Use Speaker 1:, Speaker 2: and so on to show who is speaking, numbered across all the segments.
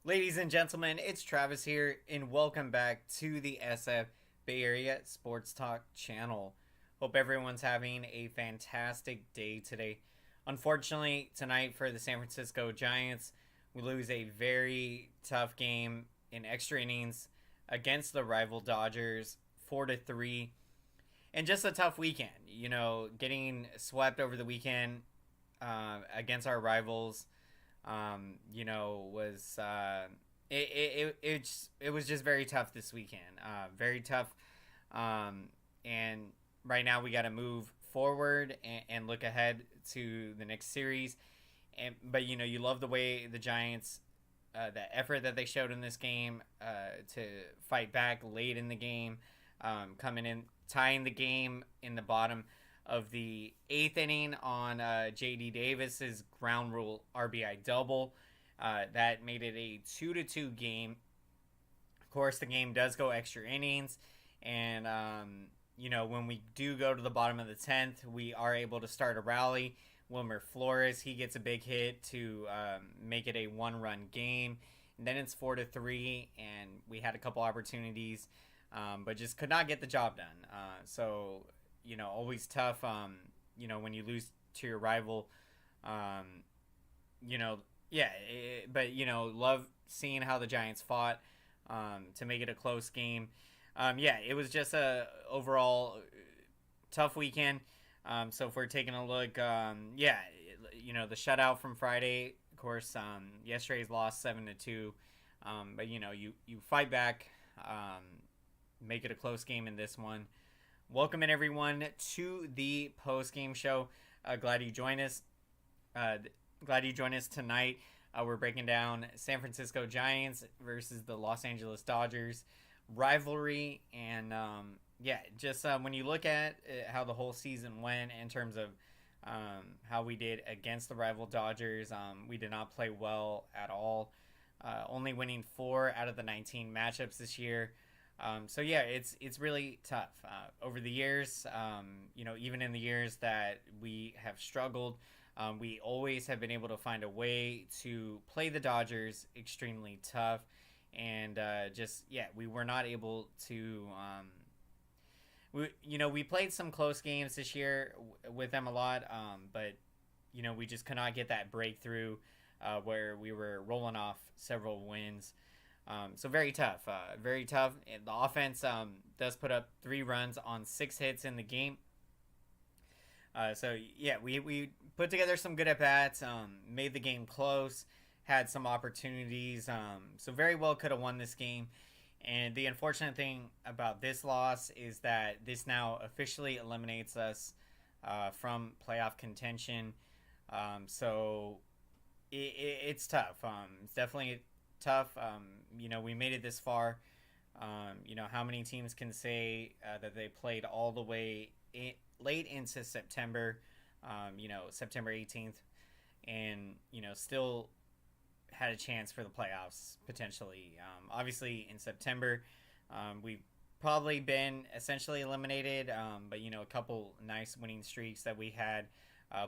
Speaker 1: Ladies and gentlemen, it's Travis here, and welcome back to the SF Bay Area SportsTalk channel. Hope everyone's having a fantastic day today. Unfortunately, tonight for the San Francisco Giants, we lose a very tough game in extra innings against the rival Dodgers, 4-3, and just a tough weekend. Getting swept over the weekend against our rivals was it was just very tough this weekend. Very tough. And right now we got to move forward and look ahead to the next series. But you love the way the Giants, the effort that they showed in this game to fight back late in the game, coming in, tying the game in the bottom of the eighth inning on J.D. Davis's ground rule RBI double. That made it a 2-2 game. Of course, the game does go extra innings, and when we do go to the bottom of the 10th, we are able to start a rally. Wilmer Flores, he gets a big hit to make it a one-run game. And then it's 4-3, and we had a couple opportunities, but just could not get the job done. Always tough, when you lose to your rival. Love seeing how the Giants fought to make it a close game. It was just a overall tough weekend. So if we're taking a look, the shutout from Friday, of course, yesterday's loss 7-2. But you fight back, make it a close game in this one. Welcome in everyone to the post-game show. Glad you joined us. Glad you joined us tonight. We're breaking down San Francisco Giants versus the Los Angeles Dodgers rivalry, and when you look at how the whole season went in terms of how we did against the rival Dodgers, we did not play well at all. Only winning 4 out of the 19 matchups this year. It's really tough over the years. Even in the years that we have struggled, we always have been able to find a way to play the Dodgers extremely tough, and we were not able to. We played some close games this year with them a lot, but we just could not get that breakthrough where we were rolling off several wins. So very tough, very tough. And the offense does put up 3 runs on 6 hits in the game. We put together some good at bats, made the game close, had some opportunities. So very well could have won this game. And the unfortunate thing about this loss is that this now officially eliminates us from playoff contention. It's tough. It's definitely tough. We made it this far. How many teams can say that they played all the way late into September, September 18th, and still had a chance for the playoffs potentially. Obviously in September, we've probably been essentially eliminated, but a couple nice winning streaks that we had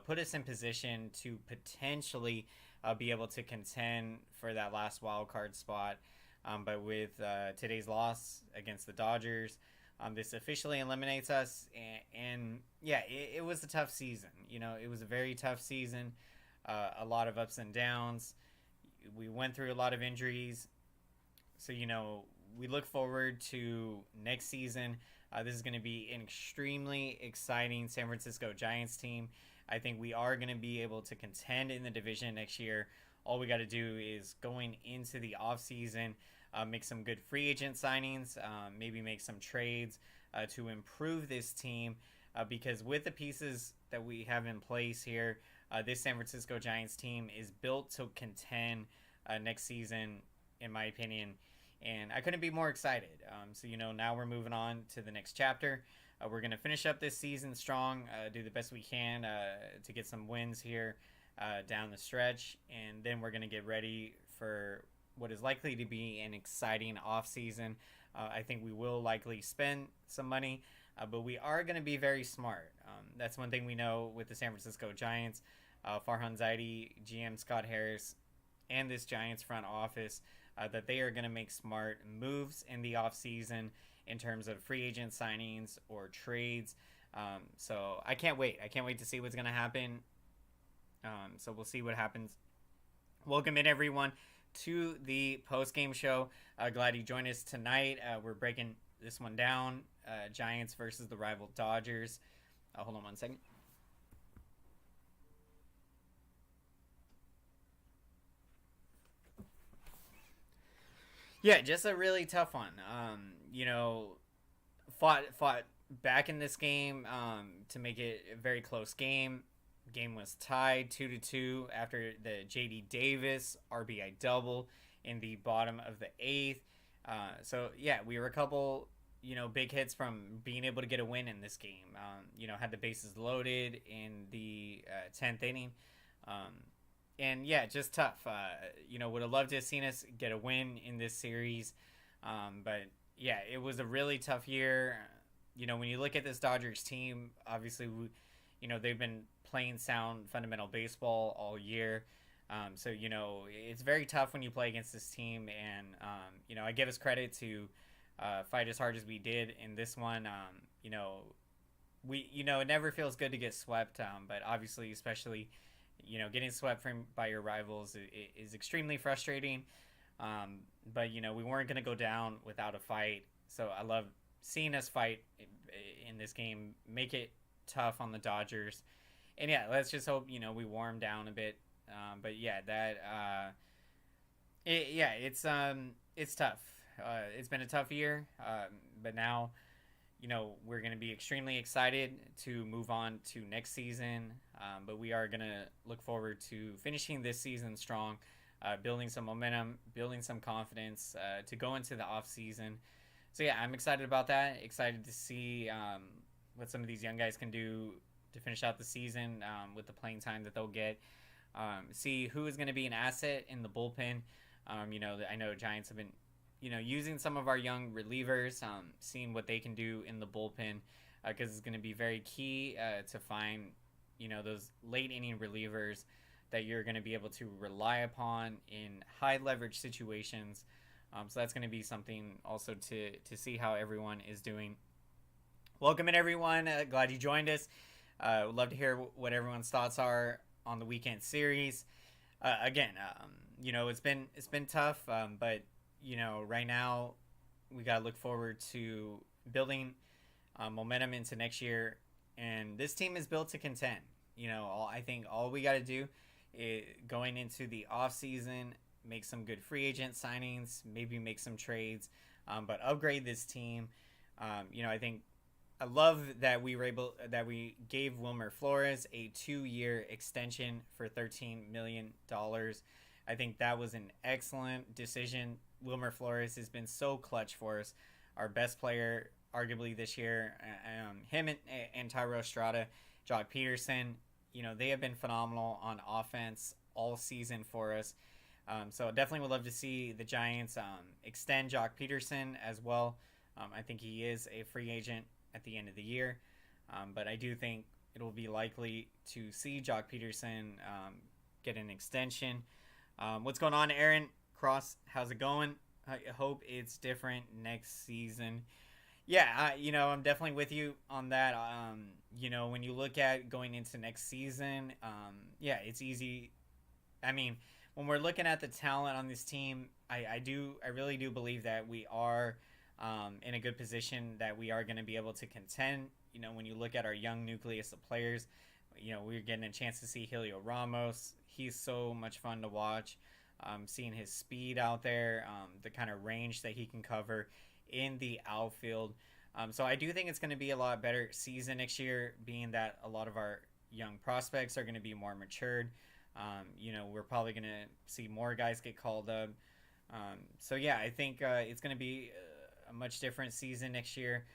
Speaker 1: put us in position to potentially be able to contend for that last wild card spot. But with today's loss against the Dodgers, this officially eliminates us. It was a tough season. It was a very tough season. A lot of ups and downs. We went through a lot of injuries. So, we look forward to next season. This is going to be an extremely exciting San Francisco Giants team. I think we are going to be able to contend in the division next year. All we got to do is going into the offseason, make some good free agent signings, maybe make some trades to improve this team. Because with the pieces that we have in place here, this San Francisco Giants team is built to contend next season, in my opinion. And I couldn't be more excited. Now we're moving on to the next chapter. We're going to finish up this season strong, do the best we can to get some wins here down the stretch. And then we're going to get ready for what is likely to be an exciting offseason. I think we will likely spend some money, but we are going to be very smart. That's one thing we know with the San Francisco Giants. Farhan Zaidi, GM Scott Harris, and this Giants front office, that they are going to make smart moves in the offseason in terms of free agent signings or trades. So I can't wait. I can't wait to see what's going to happen. So we'll see what happens. Welcome in, everyone, to the post-game show. Glad you joined us tonight. We're breaking this one down. Giants versus the rival Dodgers. Hold on one second. Yeah, just a really tough one. Fought back in this game to make it a very close game. Game was tied 2-2 after the J.D. Davis RBI double in the bottom of the eighth. So yeah, we were a couple big hits from being able to get a win in this game. Had the bases loaded in the 10th inning. And yeah, just tough. Would have loved to have seen us get a win in this series. But yeah, it was a really tough year. When you look at this Dodgers team, obviously, they've been playing sound fundamental baseball all year. So it's very tough when you play against this team. And, I give us credit to fight as hard as we did in this one. It never feels good to get swept. But obviously, especially, getting swept by your rivals is extremely frustrating. But we weren't going to go down without a fight. So I love seeing us fight in this game, make it tough on the Dodgers. And yeah, let's just hope, we warm down a bit. But yeah, it's tough. It's been a tough year. But now, we're going to be extremely excited to move on to next season. But we are going to look forward to finishing this season strong, building some momentum, building some confidence to go into the off season. So yeah, I'm excited about that. Excited to see what some of these young guys can do to finish out the season with the playing time that they'll get. See who is going to be an asset in the bullpen. I know Giants have been, using some of our young relievers, seeing what they can do in the bullpen, because it's going to be very key to find, those late inning relievers that you're going to be able to rely upon in high leverage situations. So that's going to be something also to see how everyone is doing. Welcome in, everyone. Glad you joined us. Would love to hear what everyone's thoughts are on the weekend series. Again, it's been tough, but right now we got to look forward to building momentum into next year, and this team is built to contend. I think all we got to do is going into the off season, make some good free agent signings, maybe make some trades, but upgrade this team. I love that we gave Wilmer Flores a 2-year extension for $13 million. I think that was an excellent decision. Wilmer Flores has been so clutch for us, our best player arguably this year. Him and Tyro Estrada, Jock Peterson, they have been phenomenal on offense all season for us. So definitely would love to see the Giants extend Jock Peterson as well. I think he is a free agent at the end of the year. But I do think it will be likely to see Jock Peterson get an extension. What's going on, Aaron Cross? How's it going? I hope it's different next season. Yeah, I'm definitely with you on that. When you look at going into next season, it's easy. I mean, when we're looking at the talent on this team, I really do believe that we are in a good position, that we are going to be able to contend. When you look at our young nucleus of players, we're getting a chance to see Helio Ramos. He's so much fun to watch. Seeing his speed out there, the kind of range that he can cover in the outfield. So I do think it's going to be a lot better season next year, being that a lot of our young prospects are going to be more matured. We're probably going to see more guys get called up. So yeah, I think it's going to be a much different season next year.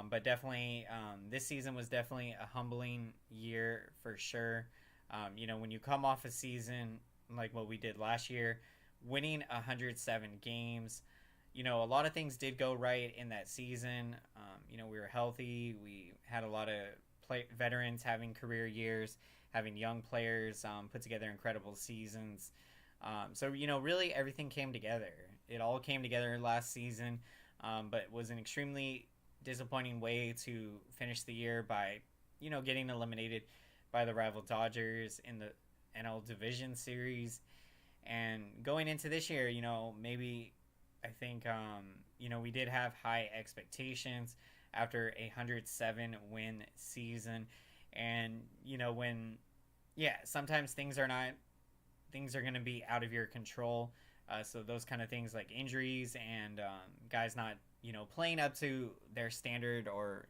Speaker 1: But definitely, this season was definitely a humbling year for sure. When you come off a season like what we did last year, winning 107 games, a lot of things did go right in that season. We were healthy. We had a lot of veterans having career years, having young players put together incredible seasons. So, really everything came together. It all came together last season, but it was an extremely disappointing way to finish the year by, getting eliminated by the rival Dodgers in the NL Division Series. And going into this year, maybe I think, we did have high expectations after a 107 win season. And, sometimes things are going to be out of your control. So those kind of things like injuries and guys not, playing up to their standard or,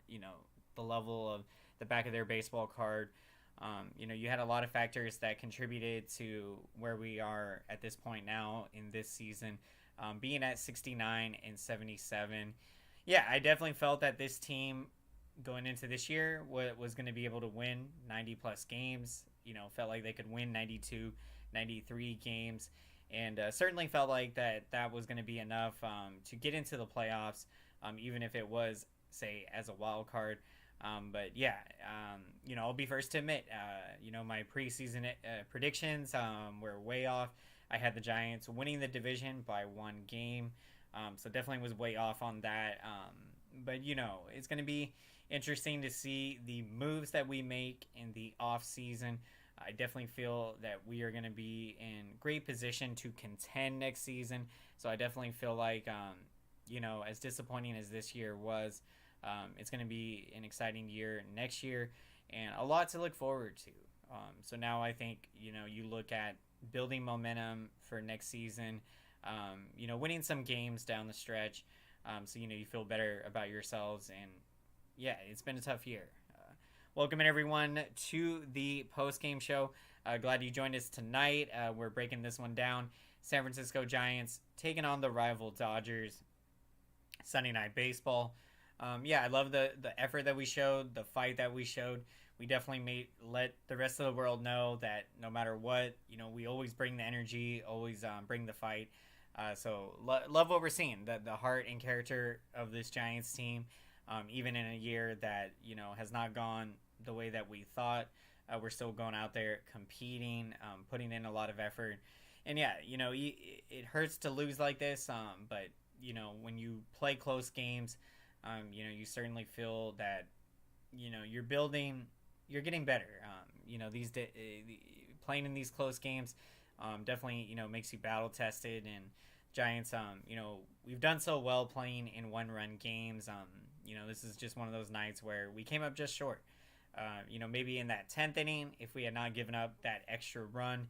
Speaker 1: the level of the back of their baseball card. You had a lot of factors that contributed to where we are at this point now in this season, being at 69-77. Yeah, I definitely felt that this team going into this year was going to be able to win 90 plus games. Felt like they could win 92, 93 games, and certainly felt like that was going to be enough to get into the playoffs, even if it was, say, as a wild card. But yeah, I'll be first to admit, my preseason predictions were way off. I had the Giants winning the division by 1 game, so definitely was way off on that. But it's going to be interesting to see the moves that we make in the off season. I definitely feel that we are going to be in great position to contend next season. So I definitely feel like, as disappointing as this year was, it's going to be an exciting year next year and a lot to look forward to. So now I think, you look at building momentum for next season, winning some games down the stretch. So, you feel better about yourselves. And yeah, it's been a tough year. Welcome everyone to the post-game show. Glad you joined us tonight. We're breaking this one down. San Francisco Giants taking on the rival Dodgers. Sunday Night Baseball. I love the effort that we showed, the fight that we showed. We definitely let the rest of the world know that no matter what, we always bring the energy, always bring the fight. So love what we're seeing, the heart and character of this Giants team, even in a year that, has not gone the way that we thought. We're still going out there competing, putting in a lot of effort. And yeah, it hurts to lose like this, but, when you play close games, you certainly feel that, you're getting better. Playing in these close games definitely, makes you battle tested. And Giants, we've done so well playing in 1-run games. This is just one of those nights where we came up just short. Maybe in that 10th inning, if we had not given up that extra run,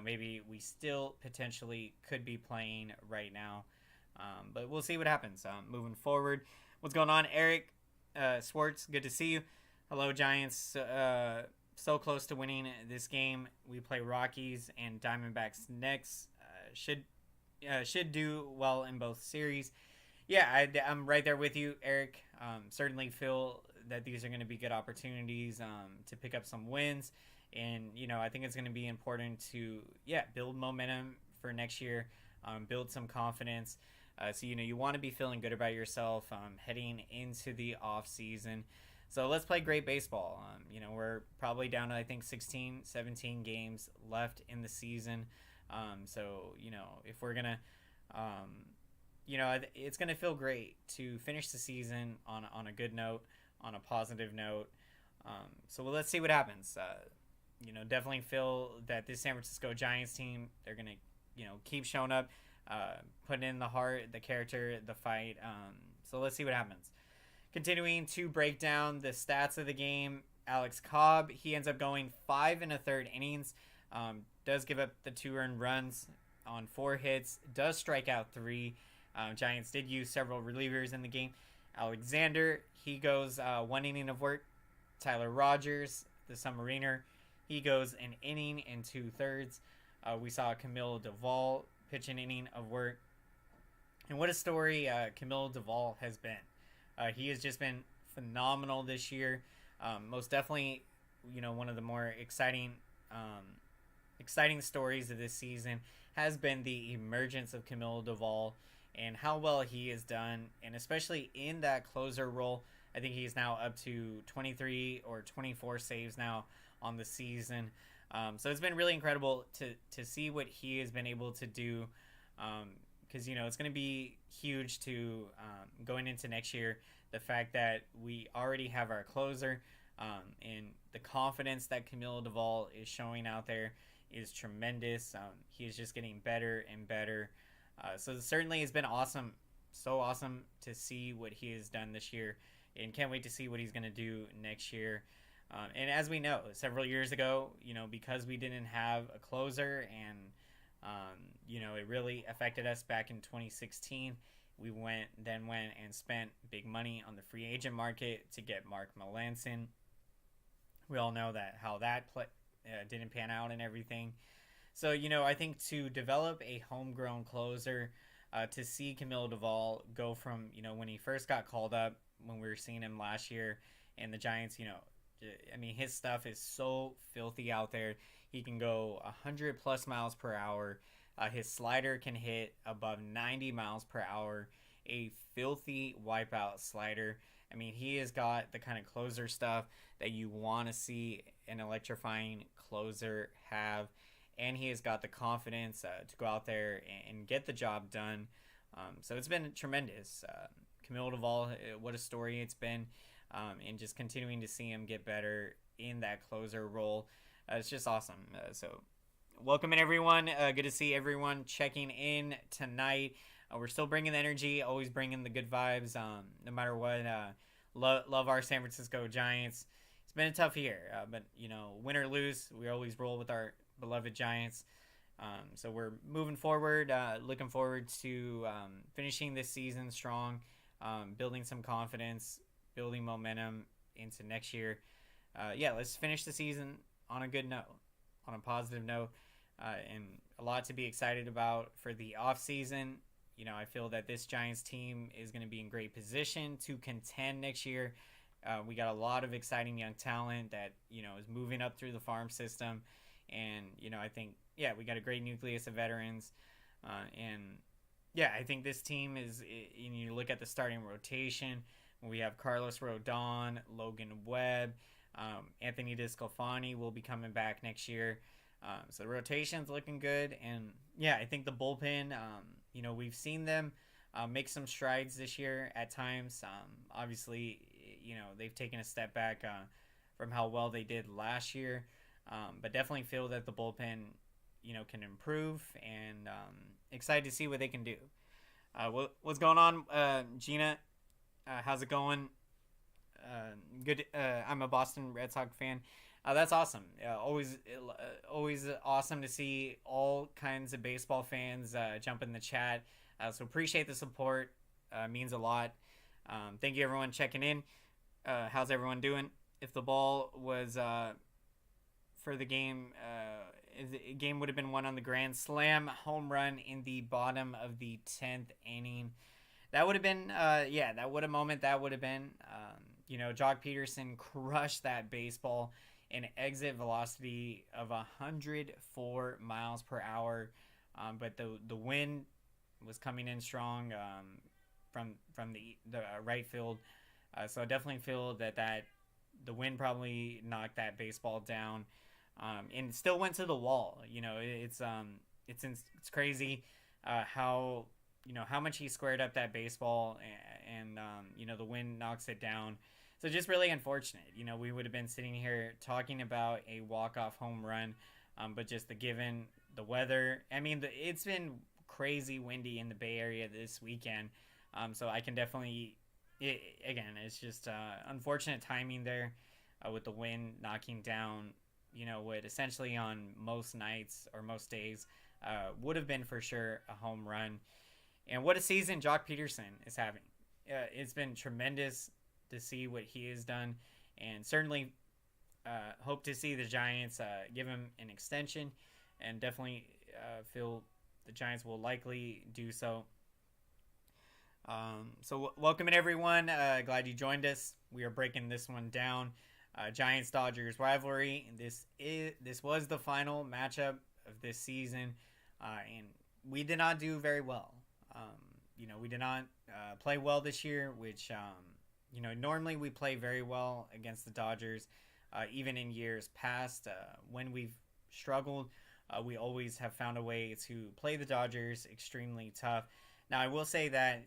Speaker 1: maybe we still potentially could be playing right now. But we'll see what happens moving forward. What's going on, Eric Swartz? Good to see you. Hello, Giants. So close to winning this game. We play Rockies and Diamondbacks next. Should do well in both series. Yeah, I'm right there with you, Eric. Certainly feel that these are going to be good opportunities to pick up some wins. And, I think it's going to be important to, build momentum for next year, build some confidence. So, you want to be feeling good about yourself heading into the off season. So let's play great baseball. We're probably down to, I think, 16, 17 games left in the season. So, if we're going to, it's going to feel great to finish the season on a good note, on a positive note. So let's see what happens. Definitely feel that this San Francisco Giants team, they're going to, keep showing up, putting in the heart, the character, the fight. So let's see what happens. Continuing to break down the stats of the game, Alex Cobb, he ends up going 5 1/3 innings, does give up the 2 earned runs on 4 hits, does strike out 3. Giants did use several relievers in the game. Alexander, he goes 1 inning of work. Tyler Rogers, the Submariner, he goes an inning and 2/3. We saw Camille Duvall pitch an inning of work. And what a story Camille Duvall has been. He has just been phenomenal this year. Most definitely, one of the more exciting stories of this season has been the emergence of Camille Duvall and how well he has done, and especially in that closer role. I think he's now up to 23 or 24 saves now on the season. So it's been really incredible to see what he has been able to do, because it's going to be huge to going into next year. The fact that we already have our closer, and the confidence that Camille Duvall is showing out there is tremendous. He is just getting better and better. So certainly it's been awesome, so awesome to see what he has done this year, and can't wait to see what he's going to do next year. And as we know, several years ago, because we didn't have a closer, and it really affected us back in 2016. We went and spent big money on the free agent market to get Mark Melanson. We all know how that didn't pan out and everything. So, I think to develop a homegrown closer, to see Camille Duvall go from, when he first got called up, when we were seeing him last year, and the Giants, his stuff is so filthy out there. He can go 100 plus miles per hour. His slider can hit above 90 miles per hour. A filthy wipeout slider. He has got the kind of closer stuff that you want to see an electrifying closer have. And he has got the confidence to go out there and get the job done. So it's been tremendous. Camille Duvall, what a story it's been. And just continuing to see him get better in that closer role. It's just awesome. So welcome in, everyone. Good to see everyone checking in tonight. We're still bringing the energy, always bringing the good vibes, no matter what. Love our San Francisco Giants. It's been a tough year, but, win or lose, we always roll with our beloved Giants. So we're moving forward, looking forward to finishing this season strong, building some confidence, building momentum into next year. Let's finish the season on a good note, on a positive note, and a lot to be excited about for the offseason. I feel that this Giants team is going to be in great position to contend next year. We got a lot of exciting young talent that, is moving up through the farm system. And, I think, we got a great nucleus of veterans. I think this team is, you look at the starting rotation, we have Carlos Rodon, Logan Webb, Anthony DeSclafani will be coming back next year. So the rotation's looking good. And, I think the bullpen, we've seen them make some strides this year at times. Obviously, they've taken a step back from how well they did last year. But definitely feel that the bullpen, can improve, and excited to see what they can do. What's going on, Gina? How's it going? Good. I'm a Boston Red Sox fan. That's awesome. Always awesome to see all kinds of baseball fans jump in the chat. So appreciate the support. Means a lot. Thank you, everyone, checking in. How's everyone doing? If the ball was for the game, the game would have been won on the grand slam home run in the bottom of the 10th inning. That would have been, what a moment that would have been. Jock Peterson crushed that baseball, an exit velocity of 104 miles per hour. But the wind was coming in strong from the right field. So I definitely feel that the wind probably knocked that baseball down. And it still went to the wall. It's crazy how much he squared up that baseball, and the wind knocks it down. So just really unfortunate. We would have been sitting here talking about a walk-off home run, but just the weather. It's been crazy windy in the Bay Area this weekend. So I can definitely, it's just unfortunate timing there with the wind knocking down, what essentially on most nights or most days would have been for sure a home run. And what a season Jock Peterson is having. It's been tremendous to see what he has done, and certainly hope to see the Giants give him an extension, and definitely feel the Giants will likely do so. So welcome in, everyone. Glad you joined us. We are breaking this one down. Giants-Dodgers rivalry. This was the final matchup of this season, and we did not do very well. We did not play well this year, which normally we play very well against the Dodgers, even in years past when we've struggled, we always have found a way to play the Dodgers extremely tough. Now, I will say that,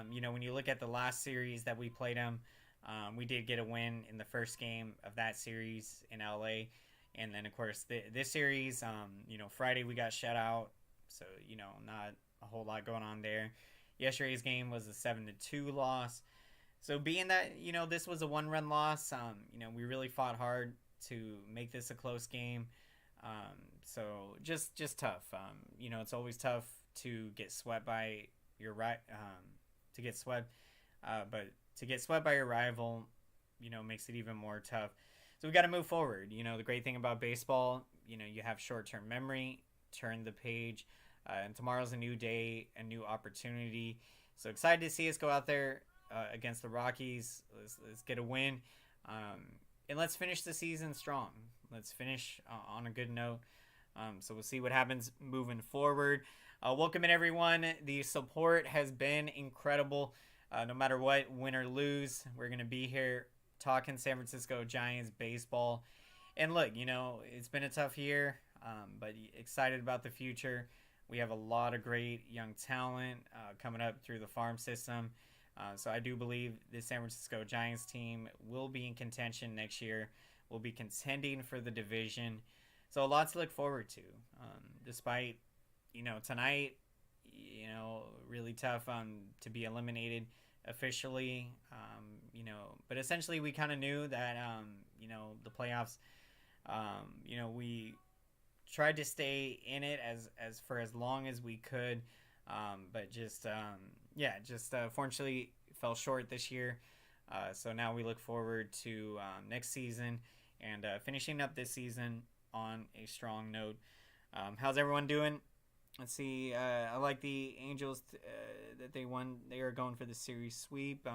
Speaker 1: when you look at the last series that we played them, we did get a win in the first game of that series in LA. And then, of course, this series, Friday we got shut out. So, not a whole lot going on there. Yesterday's game was a 7-2 loss. So being that, this was a one-run loss, we really fought hard to make this a close game. So just tough. It's always tough to get swept by your to get swept, but to get swept by your rival, makes it even more tough. So we got to move forward. The great thing about baseball, you have short-term memory, turn the page, and tomorrow's a new day, a new opportunity. So excited to see us go out there against the Rockies. Let's get a win, and let's finish the season strong. Let's finish on a good note. So we'll see what happens moving forward. Welcome in, everyone. The support has been incredible. No matter what, win or lose, we're going to be here talking San Francisco Giants baseball. And look, it's been a tough year, but excited about the future. We have a lot of great young talent coming up through the farm system. So I do believe the San Francisco Giants team will be in contention next year. We'll be contending for the division. So a lot to look forward to. Despite, tonight, really tough to be eliminated officially. But essentially we kind of knew that, the playoffs, we tried to stay in it as for as long as we could. But fortunately fell short this year. So now we look forward to next season and finishing up this season on a strong note. How's everyone doing? Let's see. I like the Angels that they won. They are going for the series sweep.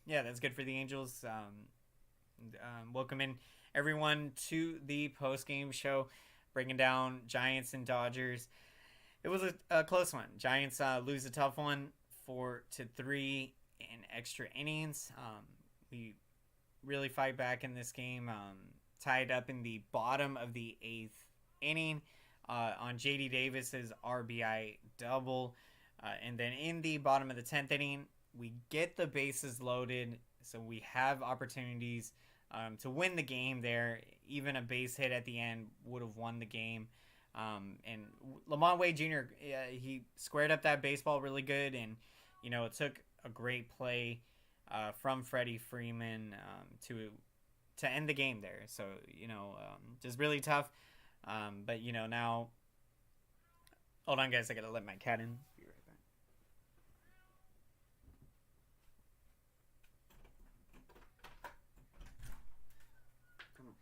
Speaker 1: That's good for the Angels. Welcome in everyone to the postgame show, breaking down Giants and Dodgers. It was a close one. Giants lose a tough one 4-3 in extra innings. We really fight back in this game. Tied up in the bottom of the 8th inning on J.D. Davis's RBI double. And then in the bottom of the 10th inning, we get the bases loaded. So we have opportunities to win the game there. Even a base hit at the end would have won the game. And Lamont Wade Jr., he squared up that baseball really good. And, it took a great play from Freddie Freeman to end the game there. So, just really tough. But, now... Hold on, guys. I got to let my cat in. Be right back. Come on.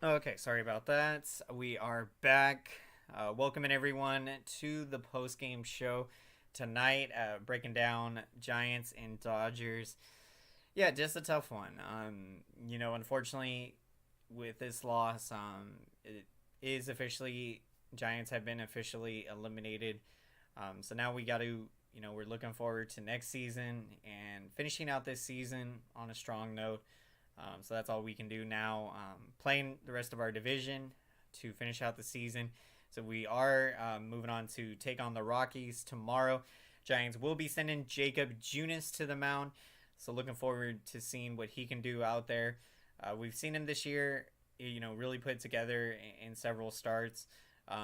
Speaker 1: Okay, sorry about that. We are back. Welcome in, everyone, to the post-game show tonight, breaking down Giants and Dodgers. Yeah, just a tough one. Unfortunately, with this loss, it is officially, Giants have been officially eliminated. So now we got to, we're looking forward to next season and finishing out this season on a strong note. So that's all we can do now, playing the rest of our division to finish out the season. So we are moving on to take on the Rockies tomorrow. Giants will be sending Jacob Junis to the mound. So looking forward to seeing what he can do out there. We've seen him this year, really put together in several starts.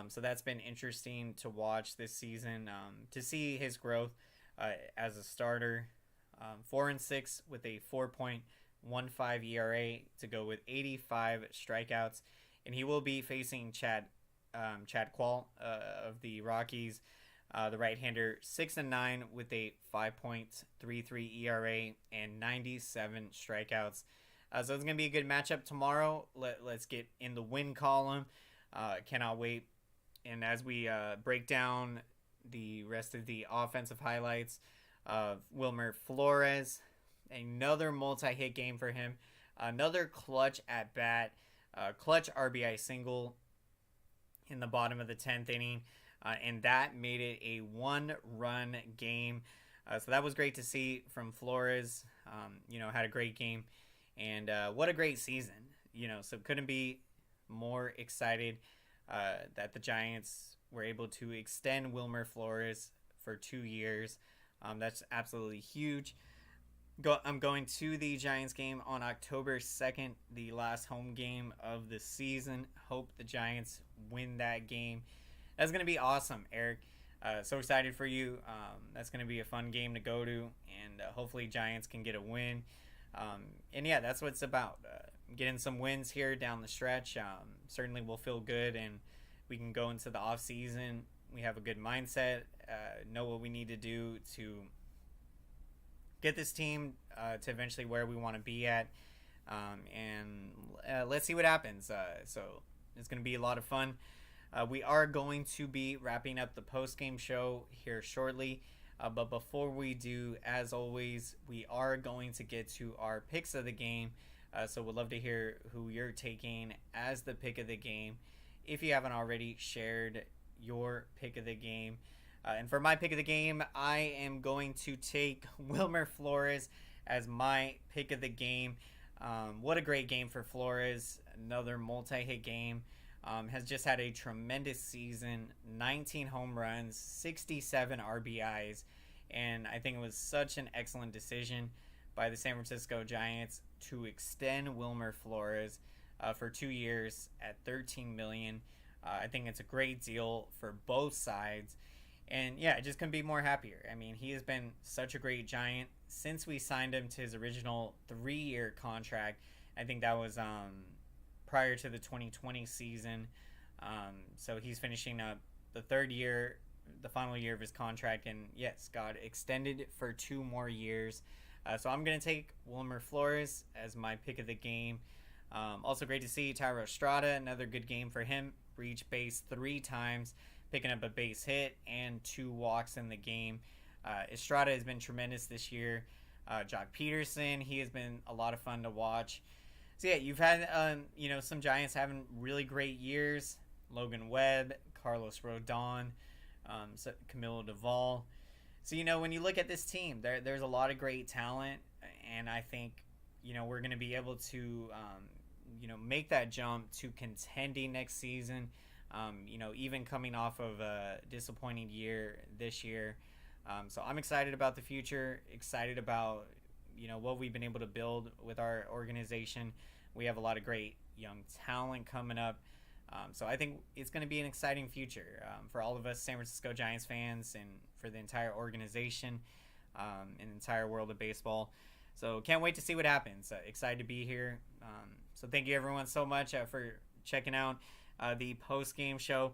Speaker 1: So that's been interesting to watch this season, to see his growth as a starter. 4-6 with a 4.15 ERA to go with 85 strikeouts, and he will be facing Chad Qual of the Rockies, the right-hander, 6-9 with a 5.33 ERA and 97 strikeouts. So it's gonna be a good matchup tomorrow. Let's get in the win column. Cannot wait. And as we break down the rest of the offensive highlights of Wilmer Flores, Another multi-hit game for him. Another clutch at bat. Clutch RBI single in the bottom of the 10th inning. And that made it a 1-run game. So that was great to see from Flores. Had a great game. And what a great season. So couldn't be more excited that the Giants were able to extend Wilmer Flores for 2 years. That's absolutely huge. I'm going to the Giants game on October 2nd, the last home game of the season. Hope the Giants win that game. That's going to be awesome, Eric. So excited for you. That's going to be a fun game to go to, and hopefully Giants can get a win. And yeah, that's what it's about. Getting some wins here down the stretch certainly will feel good, and we can go into the off season. We have a good mindset, know what we need to do to get this team to eventually where we want to be at, and let's see what happens. So it's going to be a lot of fun. We are going to be wrapping up the post-game show here shortly, but before we do, as always, we are going to get to our picks of the game. So we'd love to hear who you're taking as the pick of the game. If you haven't already shared your pick of the game. And for my pick of the game, I am going to take Wilmer Flores as my pick of the game. What a great game for Flores. Another multi-hit game. Has just had a tremendous season. 19 home runs, 67 RBIs. And I think it was such an excellent decision by the San Francisco Giants to extend Wilmer Flores for 2 years at $13 million. I think it's a great deal for both sides. And yeah, I just couldn't be more happier. I mean, he has been such a great Giant since we signed him to his original 3-year contract. I think that was prior to the 2020 season. So he's finishing up the 3rd year, the final year of his contract, and yes, got extended for 2 more years. So I'm going to take Wilmer Flores as my pick of the game. Also great to see Thairo Estrada, another good game for him. Reached base 3 times, picking up a base hit and 2 walks in the game. Estrada has been tremendous this year. Jock Peterson, he has been a lot of fun to watch. So yeah, you've had some Giants having really great years. Logan Webb, Carlos Rodon, Camille Duvall. So when you look at this team, there's a lot of great talent, and I think we're going to be able to make that jump to contending next season. Even coming off of a disappointing year this year. So I'm excited about the future, excited about, what we've been able to build with our organization. We have a lot of great young talent coming up. So I think it's going to be an exciting future for all of us San Francisco Giants fans and for the entire organization and the entire world of baseball. So can't wait to see what happens. Excited to be here. So thank you everyone so much for checking out the post-game show.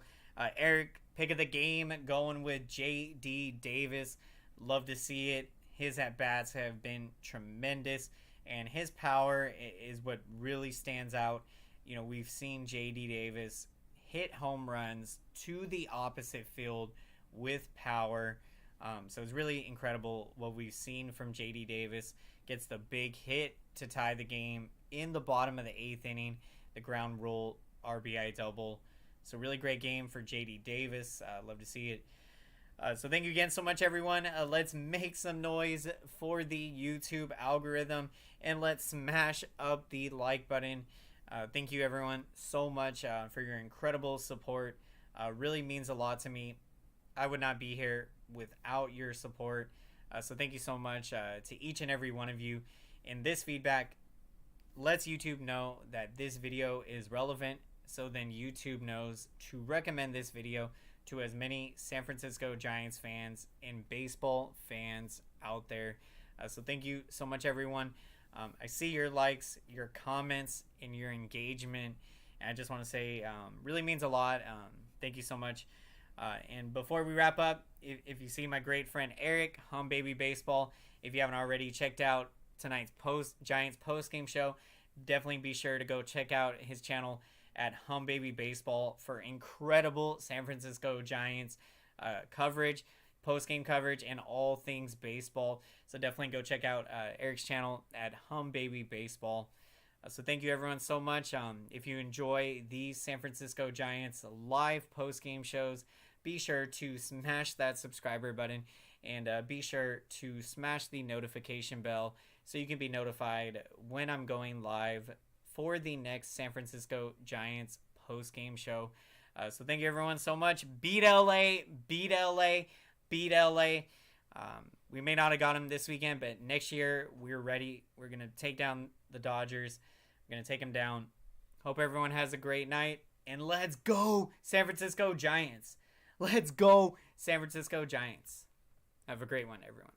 Speaker 1: Eric, pick of the game, going with J.D. Davis. Love to see it. His at-bats have been tremendous, and his power is what really stands out. We've seen J.D. Davis hit home runs to the opposite field with power. So it's really incredible what we've seen from J.D. Davis. Gets the big hit to tie the game in the bottom of the 8th inning, the ground rule RBI double. So really great game for J.D. Davis. Love to see it. So thank you again so much, everyone. Let's make some noise for the YouTube algorithm, and let's smash up the like button. Thank you, everyone, so much for your incredible support. Really means a lot to me. I would not be here without your support. So thank you so much to each and every one of you. And this feedback lets YouTube know that this video is relevant, so then YouTube knows to recommend this video to as many San Francisco Giants fans and baseball fans out there. So thank you so much, everyone. I see your likes, your comments, and your engagement. And I just want to say, really means a lot. Thank you so much. And before we wrap up, if you see my great friend Eric, Hum Baby Baseball, if you haven't already checked out tonight's Giants post-game show, definitely be sure to go check out his channel at Hum Baby Baseball for incredible San Francisco Giants coverage. post-game coverage and all things baseball. So definitely go check out Eric's channel at Hum Baby Baseball. So thank you everyone so much. If you enjoy these San Francisco Giants live post-game shows, be sure to smash that subscriber button and be sure to smash the notification bell so you can be notified when I'm going live for the next San Francisco Giants post-game show. So thank you everyone so much. Beat LA, beat LA, beat LA. We may not have got him this weekend, but next year we're ready. We're going to take down the Dodgers. We're going to take them down. Hope everyone has a great night. And let's go, San Francisco Giants. Let's go, San Francisco Giants. Have a great one, everyone.